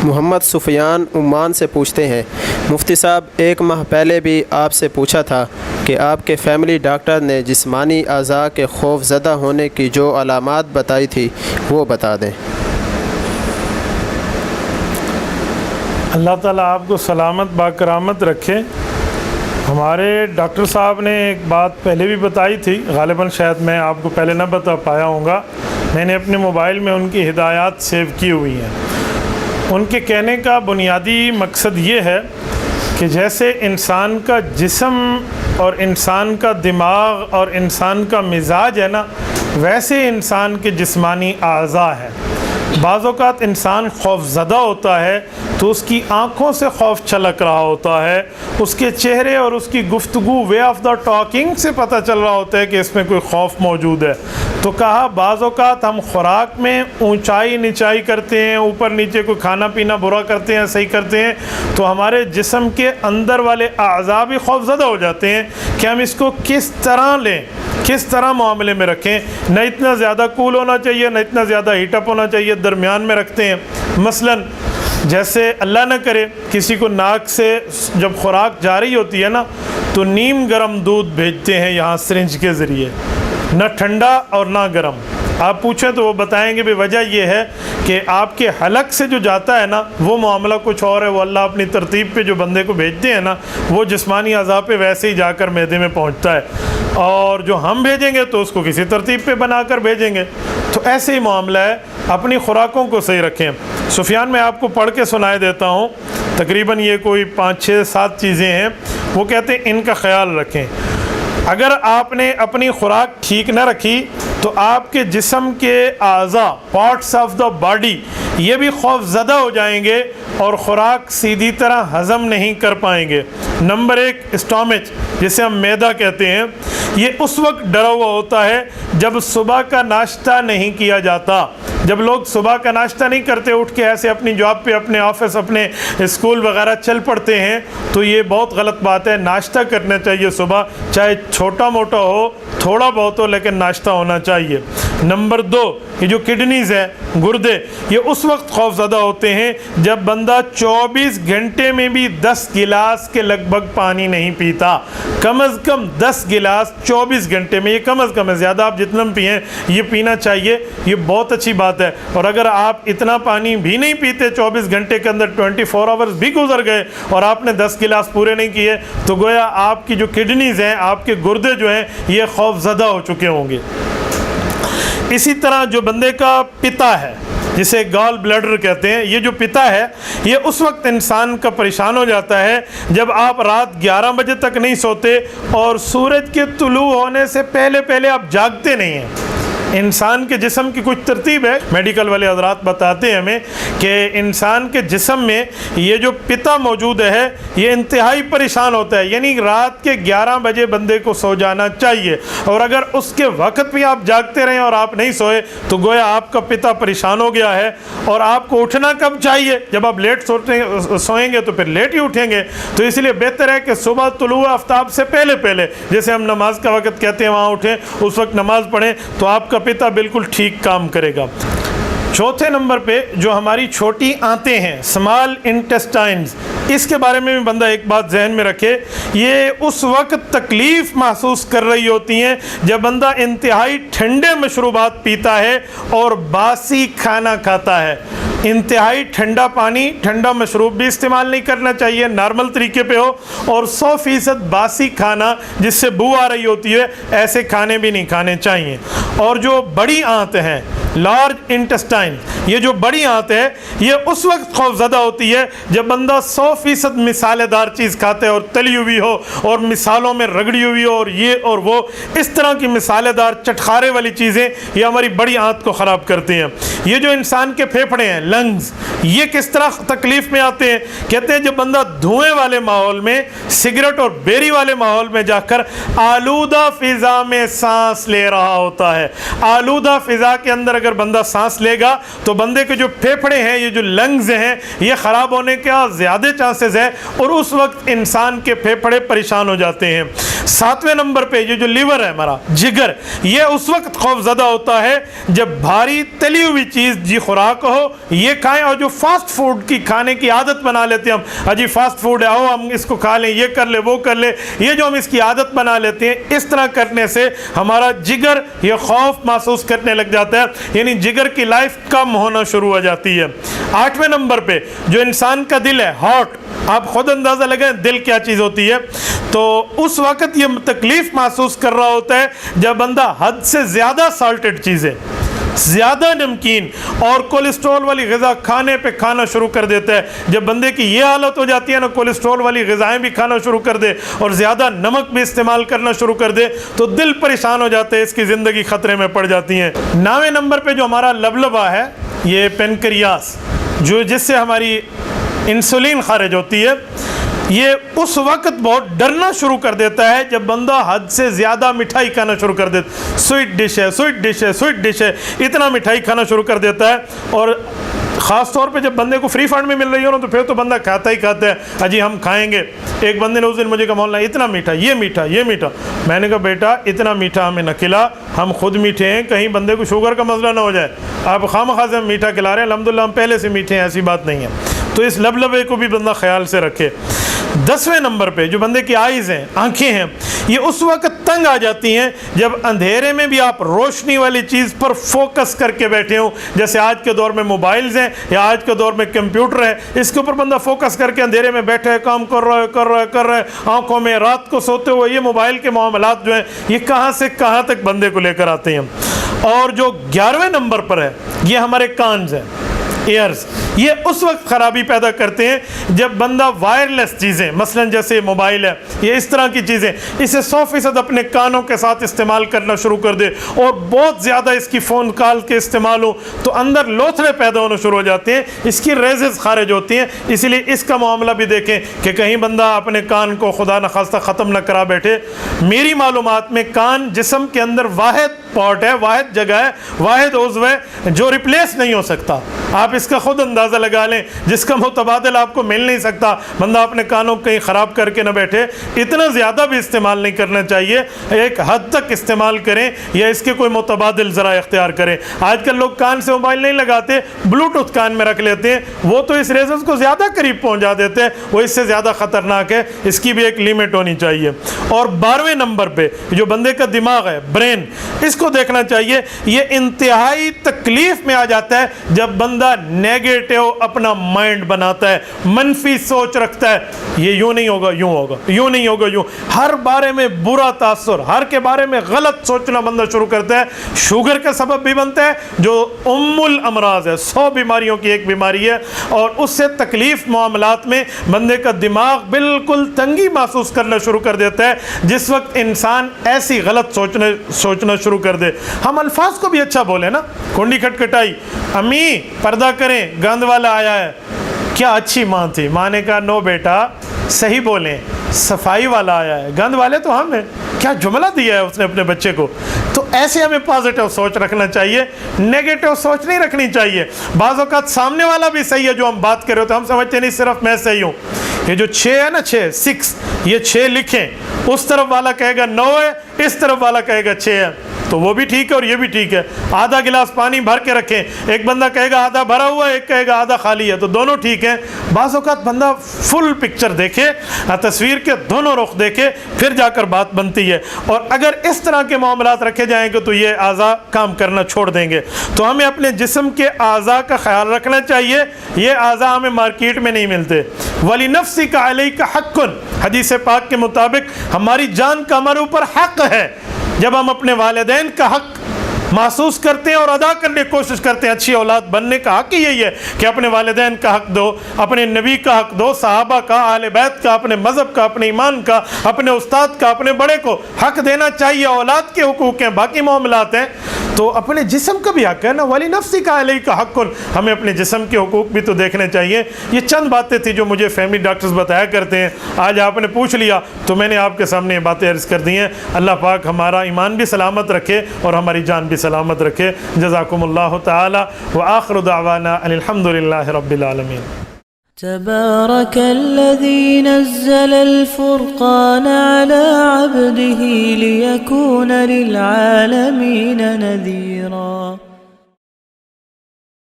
محمد سفیان Oman سے پوچھتے ہیں، مفتی صاحب ایک ماہ پہلے بھی آپ سے پوچھا تھا کہ آپ کے فیملی ڈاکٹر نے جسمانی اعضاء کے خوف زدہ ہونے کی جو علامات بتائی تھی وہ بتا دیں۔ اللہ تعالیٰ آپ کو سلامت باکرامت رکھے۔ ہمارے ڈاکٹر صاحب نے ایک بات پہلے بھی بتائی تھی، غالباً شاید میں آپ کو پہلے نہ بتا پایا ہوں گا، میں نے اپنے موبائل میں ان کی ہدایات سیو کی ہوئی ہیں۔ ان کے کہنے کا بنیادی مقصد یہ ہے کہ جیسے انسان کا جسم اور انسان کا دماغ اور انسان کا مزاج ہے نا، ویسے انسان کے جسمانی اعضاء ہیں۔ بعض اوقات انسان خوف زدہ ہوتا ہے تو اس کی آنکھوں سے خوف چھلک رہا ہوتا ہے، اس کے چہرے اور اس کی گفتگو، وے آف دا ٹاکنگ سے پتہ چل رہا ہوتا ہے کہ اس میں کوئی خوف موجود ہے۔ تو کہا بعض اوقات ہم خوراک میں اونچائی نیچائی کرتے ہیں، اوپر نیچے کوئی کھانا پینا برا کرتے ہیں، صحیح کرتے ہیں، تو ہمارے جسم کے اندر والے اعضاء بھی خوف زدہ ہو جاتے ہیں کہ ہم اس کو کس طرح لیں، کس طرح معاملے میں رکھیں۔ نہ اتنا زیادہ کول ہونا چاہیے، نہ اتنا زیادہ ہیٹ اپ ہونا چاہیے، درمیان میں رکھتے ہیں۔ مثلاً جیسے اللہ نہ کرے کسی کو ناک سے جب خوراک جا رہی ہوتی ہے نا تو نیم گرم دودھ بھیجتے ہیں یہاں سرنج کے ذریعے، نہ ٹھنڈا اور نہ گرم۔ آپ پوچھیں تو وہ بتائیں گے بھی وجہ یہ ہے کہ آپ کے حلق سے جو جاتا ہے نا وہ معاملہ کچھ اور ہے، وہ اللہ اپنی ترتیب پہ جو بندے کو بھیجتے ہیں نا وہ جسمانی اعضاء پہ ویسے ہی جا کر معدے میں پہنچتا ہے، اور جو ہم بھیجیں گے تو اس کو کسی ترتیب پہ بنا کر بھیجیں گے۔ تو ایسے ہی معاملہ ہے، اپنی خوراکوں کو صحیح رکھیں۔ سفیان میں آپ کو پڑھ کے سنائے دیتا ہوں، تقریباً یہ کوئی 5 6 7 چیزیں ہیں، وہ کہتے ہیں ان کا خیال رکھیں۔ اگر آپ نے اپنی خوراک ٹھیک نہ رکھی تو آپ کے جسم کے اعضاء، پارٹس آف دا باڈی، یہ بھی خوف زدہ ہو جائیں گے اور خوراک سیدھی طرح ہضم نہیں کر پائیں گے۔ نمبر 1 اسٹامچ، جسے ہم معدہ کہتے ہیں، یہ اس وقت ڈرا ہوا ہوتا ہے جب صبح کا ناشتہ نہیں کیا جاتا۔ جب لوگ صبح کا ناشتہ نہیں کرتے، اٹھ کے ایسے اپنی جاب پہ، اپنے آفس، اپنے اسکول وغیرہ چل پڑتے ہیں، تو یہ بہت غلط بات ہے۔ ناشتہ کرنا چاہیے صبح، چاہے چھوٹا موٹا ہو، تھوڑا بہت ہو، لیکن ناشتہ ہونا چاہیے۔ نمبر 2، یہ جو کڈنیز ہے، گردے، یہ اس وقت خوف زدہ ہوتے ہیں جب بندہ 24 گھنٹے میں بھی 10 گلاس کے لگ بھگ پانی نہیں پیتا۔ کم از کم 10 گلاس 24 گھنٹے میں، یہ کم از کم ہے، زیادہ آپ جتنا پئیں یہ پینا چاہیے، یہ بہت اچھی بات ہے۔ اور اگر آپ اتنا پانی بھی نہیں پیتے 24 گھنٹے کے اندر، 24 آورز بھی گزر گئے اور آپ نے 10 گلاس پورے نہیں کیے، تو گویا آپ کی جو کڈنیز ہیں، آپ کے گردے جو ہیں، یہ خوف زدہ ہو چکے ہوں گے۔ اسی طرح جو بندے کا پتا ہے، جسے گال بلیڈر کہتے ہیں، یہ جو پتا ہے یہ اس وقت انسان کا پریشان ہو جاتا ہے جب آپ رات 11 بجے تک نہیں سوتے اور سورج کے طلوع ہونے سے پہلے پہلے آپ جاگتے نہیں ہیں۔ انسان کے جسم کی کچھ ترتیب ہے، میڈیکل والے حضرات بتاتے ہیں ہمیں کہ انسان کے جسم میں یہ جو پتا موجود ہے یہ انتہائی پریشان ہوتا ہے، یعنی رات کے 11 بجے بندے کو سو جانا چاہیے، اور اگر اس کے وقت بھی آپ جاگتے رہیں اور آپ نہیں سوئے تو گویا آپ کا پتا پریشان ہو گیا ہے۔ اور آپ کو اٹھنا کب چاہیے؟ جب آپ لیٹ سوئیں گے تو پھر لیٹ ہی اٹھیں گے، تو اس لیے بہتر ہے کہ صبح طلوع آفتاب سے پہلے پہلے، جیسے ہم نماز کا وقت کہتے ہیں، وہاں اٹھیں، اس وقت نماز پڑھیں، تو آپ کا پتا بالکل ٹھیک کام کرے گا۔ چوتھے نمبر پہ جو ہماری چھوٹی آنتیں ہیں، اسمال انٹسٹائنز، اس کے بارے میں بھی بندہ ایک بات ذہن میں رکھے، یہ اس وقت تکلیف محسوس کر رہی ہوتی ہیں جب بندہ انتہائی ٹھنڈے مشروبات پیتا ہے اور باسی کھانا کھاتا ہے۔ انتہائی ٹھنڈا پانی، ٹھنڈا مشروب بھی استعمال نہیں کرنا چاہیے، نارمل طریقے پہ ہو، اور 100% باسی کھانا جس سے بو آ رہی ہوتی ہے، ایسے کھانے بھی نہیں کھانے چاہیے۔ اور جو بڑی آنت ہیں، لارج انٹسٹائن، یہ جو بڑی آنت ہے یہ اس وقت خوف زدہ ہوتی ہے جب بندہ 100% مسالے دار چیز کھاتے اور تلی ہوئی ہو اور مسالوں میں رگڑی ہوئی ہو اور یہ اور وہ، اس طرح کی مسالے دار چٹخارے والی چیزیں یہ ہماری بڑی آنت کو خراب کرتے ہیں۔ یہ جو انسان کے پھیپھڑے ہیں، لنگز، یہ کس طرح تکلیف میں آتے ہیں؟ کہتے ہیں جب بندہ دھوئیں والے ماحول میں، سگریٹ اور بیری والے ماحول میں جا کر آلودہ فضا میں سانس لے رہا ہوتا ہے۔ آلودہ فضا کے اندر اگر بندہ سانس لے گا تو بندے کے جو پھیپھڑے ہیں، یہ جو لنگز ہیں، یہ خراب ہونے کا زیادہ چانسز ہے، اور اس وقت انسان کے پھیپھڑے پریشان ہو جاتے ہیں۔ 7वें नंबर पे ये जो लीवर है हमारा जिगर, ये उस वक्त खौफ ज़दा होता है जब भारी तली हुई चीज़ जी खुराक हो ये खाएं, और जो फास्ट फूड की खाने की आदत बना लेते हैं हम, अजी फास्ट फूड है, आओ हम इसको खा लें, ये कर ले वो कर ले, ये जो हम इसकी आदत बना लेते हैं, इस तरह करने से हमारा जिगर ये खौफ महसूस करने लग जाता है, यानी जिगर की लाइफ कम होना शुरू हो जाती है। 8वें नंबर पे जो इंसान का दिल है हार्ट, आप खुद अंदाज़ा लगाएं दिल क्या चीज़ होती है, तो उस वक्त ये तकलीफ़ महसूस कर रहा होता है जब बंदा हद से ज़्यादा साल्टेड चीज़ें, ज़्यादा नमकीन और कोलेस्ट्रॉल वाली ग़िज़ा खाने पे खाना शुरू कर देता है। जब बंदे की ये हालत हो जाती है ना, कोलेस्ट्रॉल वाली ग़िज़ाएँ भी खाना शुरू कर दे और ज़्यादा नमक भी इस्तेमाल करना शुरू कर दे, तो दिल परेशान हो जाता है, इसकी ज़िंदगी ख़तरे में पड़ जाती है। 9वें नंबर पे जो हमारा लबलबा है, ये पेनक्रियास, जो जिससे हमारी इंसुलिन खारिज होती है, ये उस वक्त बहुत डरना शुरू कर देता है जब बंदा हद से ज़्यादा मिठाई खाना शुरू कर देता, स्वीट डिश है, स्वीट डिश है, स्वीट डिश है, इतना मिठाई खाना शुरू कर देता है। और ख़ास तौर पे जब बंदे को फ्री फंड में मिल रही हो ना, तो फिर तो बंदा खाता ही खाता है, अजी हम खाएंगे। एक बंदे ने उस दिन मुझे कहा मौलाना इतना मीठा, ये मीठा, ये मीठा। मैंने कहा बेटा इतना मीठा हमें न खिला, हम खुद मीठे हैं, कहीं बंदे को शुगर का मसला ना हो जाए, आप खामखा से हम मीठा खिला रहे हैं, अल्हम्दुलिल्लाह हम पहले से मीठे हैं, ऐसी बात नहीं है। तो इस लबलबे को भी बंदा ख्याल से रखे। 10वें नंबर पे जो बंदे की आइज़ हैं, आंखें हैं, ये उस वक्त तंग आ जाती हैं जब अंधेरे में भी आप रोशनी वाली चीज़ पर फोकस करके बैठे हो, जैसे आज के दौर में मोबाइल्स हैं या आज के दौर में कंप्यूटर है, इसके ऊपर बंदा फोकस करके अंधेरे में बैठे है, काम कर रहा है, आंखों में रात को सोते हुए ये मोबाइल के मामलात जो हैं ये कहाँ से कहाँ तक बंदे को लेकर आते हैं। और जो 11वें नंबर पर है, ये हमारे कान्स हैं, ईयर्स, ये उस वक्त ख़राबी पैदा करते हैं जब बंदा वायरलेस चीज़ें, मसलन जैसे मोबाइल है, ये इस तरह की चीज़ें, इसे 100% अपने कानों के साथ इस्तेमाल करना शुरू कर दे और बहुत ज़्यादा इसकी फ़ोन कॉल के इस्तेमाल हो तो अंदर लोथड़े पैदा होने शुरू हो जाते हैं, इसकी रेजेस खारिज होती हैं। इसीलिए इसका मामला भी देखें कि कहीं बंदा अपने कान को खुदा न खास्ता ख़त्म न करा बैठे। मेरी मालूमात में कान जिस्म के अंदर वाहिद पार्ट है, वाहिद जगह है, वाहिद उज़्व है जो रिप्लेस नहीं हो सकता। आप इसका खुद अंदाज़ा लगा लें, जिसका मुतबादिल आपको मिल नहीं सकता। बंदा अपने कानों को कहीं ख़राब करके ना बैठे, इतना ज़्यादा भी इस्तेमाल नहीं करना चाहिए, एक हद तक इस्तेमाल करें या इसके कोई मुतबादिल ज़रा इख्तियार करें। आजकल लोग कान से मोबाइल नहीं लगाते, ब्लूटूथ कान में रख लेते हैं, वो तो इस रेज़र्स को ज़्यादा करीब पहुँचा देते हैं, वो इससे ज़्यादा ख़तरनाक है, इसकी भी एक लिमिट होनी चाहिए। और 12वें नंबर पर जो बंदे का दिमाग है, ब्रेन, इसको देखना चाहिए। ये इंतहाई तकलीफ़ में आ जाता है जब बंदा नेगेटिव अपना माइंड बनाता है, मनफी सोच रखता है, ये यूँ नहीं होगा यूँ होगा, यूँ नहीं होगा यूँ, हर बारे में बुरा तासुर, हर के बारे में गलत सोचना बंदा शुरू करता है। शुगर का सबब भी बनता है जो उम्मुल अमराज है, 100 बीमारियों की एक बीमारी है, और उससे तकलीफ़ मामलात में बंदे का दिमाग बिल्कुल तंगी महसूस करना शुरू कर देता है जिस वक्त इंसान ऐसी गलत सोचना शुरू कर दे। हम अल्फाज को भी अच्छा बोले ना, कुंडी खटखटाई, अम्मी पर्दा करें, गंद वाला आया है, क्या अच्छी माँ थी, माँ ने कहा नो बेटा सही बोलें, सफाई वाला आया है, गंद वाले तो हम हैं, क्या जुमला दिया है उसने अपने बच्चे को। तो ऐसे हमें पॉजिटिव सोच रखना चाहिए, नेगेटिव सोच नहीं रखनी चाहिए। बाज़ औक़ात सामने वाला भी सही है जो हम बात कर रहे होते हैं, हम समझते नहीं सिर्फ मैं सही हूँ। ये जो 6 है ना, 6 ये 6 लिखें, उस तरफ वाला कहेगा 9 है, इस तरफ वाला कहेगा 6 है, तो वो भी ठीक है और ये भी ठीक है। आधा गिलास पानी भर के रखें, एक बंदा कहेगा आधा भरा हुआ है, एक कहेगा आधा खाली है, तो दोनों ठीक हैं। बाज़ औक़ात बंदा फुल पिक्चर देखे, तस्वीर के दोनों रुख देखे, फिर जाकर बात बनती है। और अगर इस तरह के मामलात रखे जाएंगे तो ये आज़ा काम करना छोड़ देंगे। तो हमें अपने जिस्म के आज़ा का ख्याल रखना चाहिए, ये आज़ा हमें मार्केट में नहीं मिलते। वली नफ्सी का अलैका हक़्क़ुन, हदीस पाक के मुताबिक हमारी जान का हमारे ऊपर हक़ है। जब हम अपने वालिदैन का हक़ महसूस करते हैं और अदा करने की कोशिश करते हैं, अच्छी औलाद बनने का हक़ ही यही है कि अपने वालिदैन का हक़ दो, अपने नबी का हक़ दो, सहाबा का, आले बैत का, अपने मज़हब का, अपने ईमान का, अपने उस्ताद का, अपने बड़े को हक़ देना चाहिए। औलाद के हुकूक़ हैं, बाकी मामलात हैं, तो अपने जिस्म का भी हक़ है ना, वली नफ्सी का अलैका हक़्क़ुन, हमें अपने जिस्म के हुकूक़ भी तो देखने चाहिए। ये चंद बातें थी जो मुझे फैमिली डॉक्टर्स बताया करते हैं, आज आपने पूछ लिया तो मैंने आपके सामने ये बातें अर्ज़ कर दी हैं। अल्लाह पाक हमारा ईमान भी सलामत रखे और हमारी जान भी सलामत रखे। जज़ाकुमुल्लाहु ताला व आखिरु दावाना अनिल हम्दुलिल्लाहि रब्बिल आलमीन। تبارك الذي نزل الفرقان على عبده ليكون للعالمين نذيرا